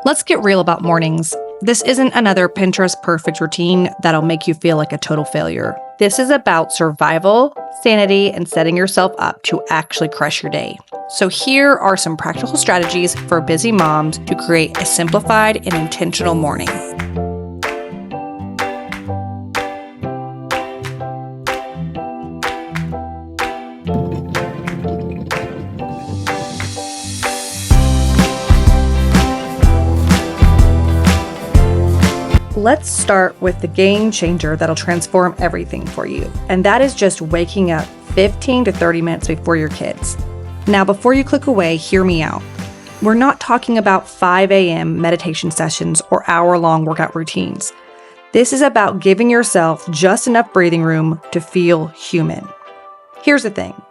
Let's get real about mornings. This isn't another Pinterest perfect routine that'll make you feel like a total failure. This is about survival, sanity, and setting yourself up to actually crush your day. So here are some practical strategies for busy moms to create a simplified and intentional morning. Let's start with the game changer that'll transform everything for you, and that is just waking up 15 to 30 minutes before your kids. Now, before you click away, hear me out. We're not talking about 5 a.m. meditation sessions or hour-long workout routines. This is about giving yourself just enough breathing room to feel human. Here's the thing.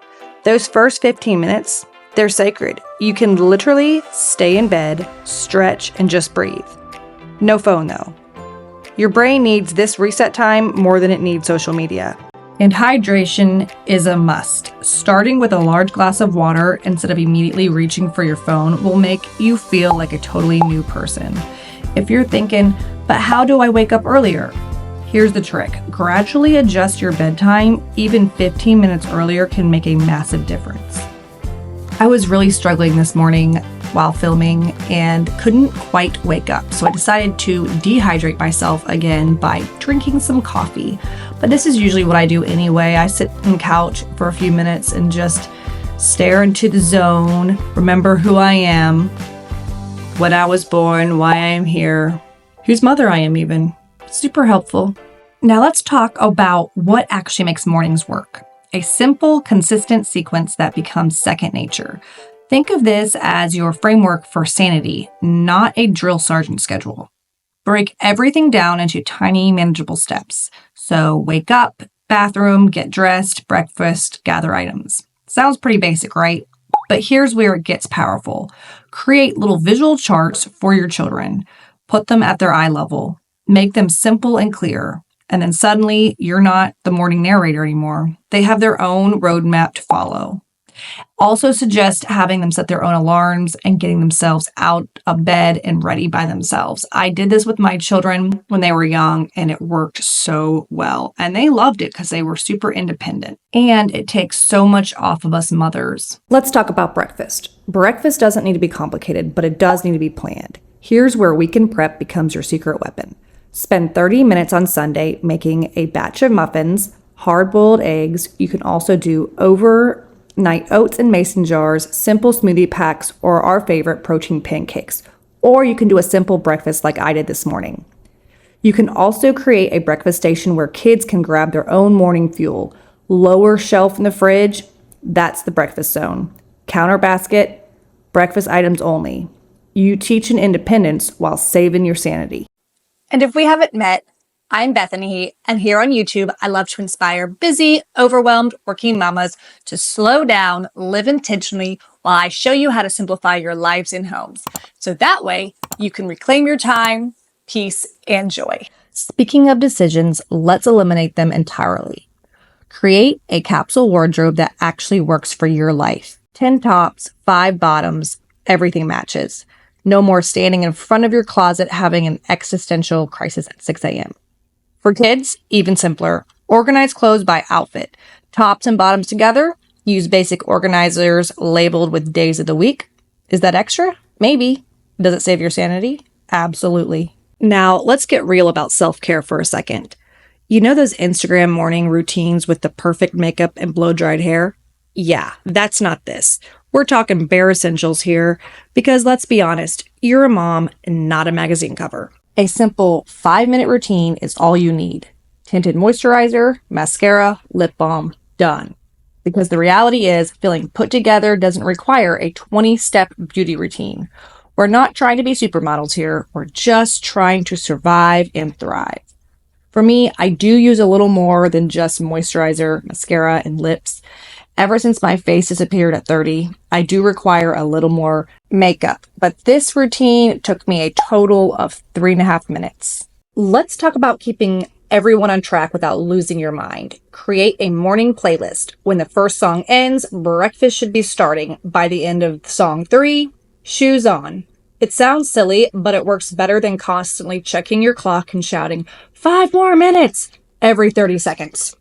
Those first 15 minutes, they're sacred. You can literally stay in bed, stretch, and just breathe. No phone, though. Your brain needs this reset time more than it needs social media. And hydration is a must. Starting with a large glass of water instead of immediately reaching for your phone will make you feel like a totally new person. If you're thinking, but how do I wake up earlier? Here's the trick. Gradually adjust your bedtime. Even 15 minutes earlier can make a massive difference. I was really struggling this morning while filming and couldn't quite wake up. So I decided to dehydrate myself again by drinking some coffee. But this is usually what I do anyway. I sit on the couch for a few minutes and just stare into the zone, remember who I am, when I was born, why I am here, whose mother I am even. Super helpful. Now let's talk about what actually makes mornings work. A simple, consistent sequence that becomes second nature. Think of this as your framework for sanity, not a drill sergeant schedule. Break everything down into tiny, manageable steps. So wake up, bathroom, get dressed, breakfast, gather items. Sounds pretty basic, right? But here's where it gets powerful. Create little visual charts for your children. Put them at their eye level. Make them simple and clear. And then suddenly, you're not the morning narrator anymore. They have their own roadmap to follow. Also suggest having them set their own alarms and getting themselves out of bed and ready by themselves. I did this with my children when they were young, and it worked so well. And they loved it because they were super independent. And it takes so much off of us mothers. Let's talk about breakfast. Breakfast doesn't need to be complicated, but it does need to be planned. Here's where weekend prep becomes your secret weapon. Spend 30 minutes on Sunday making a batch of muffins, hard-boiled eggs. You can also do overnight oats in mason jars, simple smoothie packs, or our favorite, protein pancakes. Or you can do a simple breakfast like I did this morning. You can also create a breakfast station where kids can grab their own morning fuel. Lower shelf in the fridge, that's the breakfast zone. Counter basket, breakfast items only. You teach an independence while saving your sanity. And if we haven't met, I'm Bethany, and here on YouTube, I love to inspire busy, overwhelmed working mamas to slow down, live intentionally, while I show you how to simplify your lives and homes. So that way, you can reclaim your time, peace, and joy. Speaking of decisions, let's eliminate them entirely. Create a capsule wardrobe that actually works for your life. 10 tops, 5 bottoms, everything matches. No more standing in front of your closet having an existential crisis at 6 a.m. For kids, even simpler. Organize clothes by outfit. Tops and bottoms together. Use basic organizers labeled with days of the week. Is that extra? Maybe. Does it save your sanity? Absolutely. Now, let's get real about self-care for a second. You know those Instagram morning routines with the perfect makeup and blow-dried hair? Yeah, that's not this. We're talking bare essentials here because let's be honest, you're a mom and not a magazine cover. A simple 5-minute routine is all you need. Tinted moisturizer, mascara, lip balm, done. Because the reality is feeling put together doesn't require a 20-step beauty routine. We're not trying to be supermodels here. We're just trying to survive and thrive. For me, I do use a little more than just moisturizer, mascara, and lips. Ever since my face disappeared at 30, I do require a little more makeup, but this routine took me a total of 3.5 minutes. Let's talk about keeping everyone on track without losing your mind. Create a morning playlist. When the first song ends, breakfast should be starting. By the end of song 3, shoes on. It sounds silly, but it works better than constantly checking your clock and shouting, 5 more minutes every 30 seconds.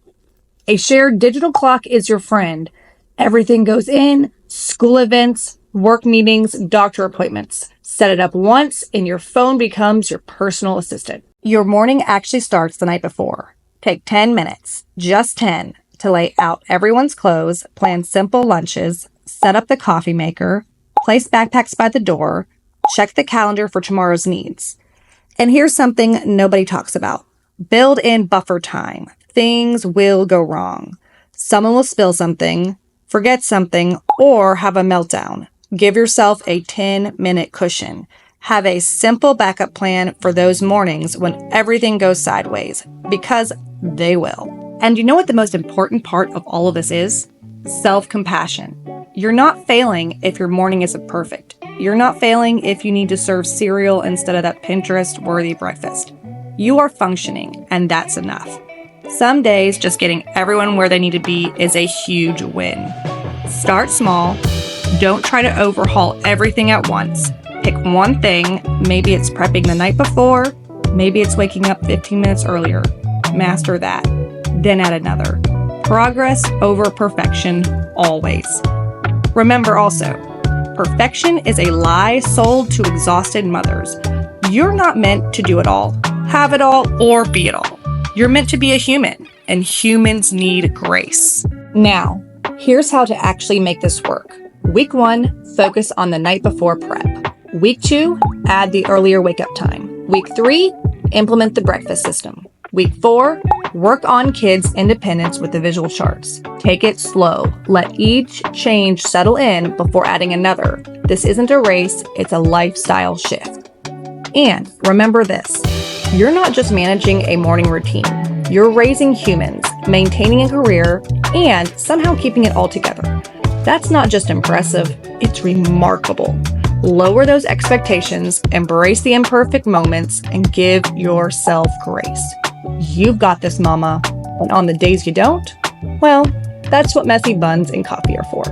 A shared digital clock is your friend. Everything goes in, school events, work meetings, doctor appointments. Set it up once and your phone becomes your personal assistant. Your morning actually starts the night before. Take 10 minutes, just 10, to lay out everyone's clothes, plan simple lunches, set up the coffee maker, place backpacks by the door, check the calendar for tomorrow's needs. And here's something nobody talks about. Build in buffer time. Things will go wrong. Someone will spill something, forget something, or have a meltdown. Give yourself a 10-minute cushion. Have a simple backup plan for those mornings when everything goes sideways, because they will. And you know what the most important part of all of this is? Self-compassion. You're not failing if your morning isn't perfect. You're not failing if you need to serve cereal instead of that Pinterest-worthy breakfast. You are functioning, and that's enough. Some days, just getting everyone where they need to be is a huge win. Start small. Don't try to overhaul everything at once. Pick one thing. Maybe it's prepping the night before. Maybe it's waking up 15 minutes earlier. Master that. Then add another. Progress over perfection, always. Remember also, perfection is a lie sold to exhausted mothers. You're not meant to do it all, have it all, or be it all. You're meant to be a human, and humans need grace. Now, here's how to actually make this work. Week 1, focus on the night before prep. Week 2, add the earlier wake-up time. Week 3, implement the breakfast system. Week 4, work on kids' independence with the visual charts. Take it slow. Let each change settle in before adding another. This isn't a race, it's a lifestyle shift. And remember this. You're not just managing a morning routine. You're raising humans, maintaining a career, and somehow keeping it all together. That's not just impressive, it's remarkable. Lower those expectations, embrace the imperfect moments, and give yourself grace. You've got this, mama. And on the days you don't, well, that's what messy buns and coffee are for.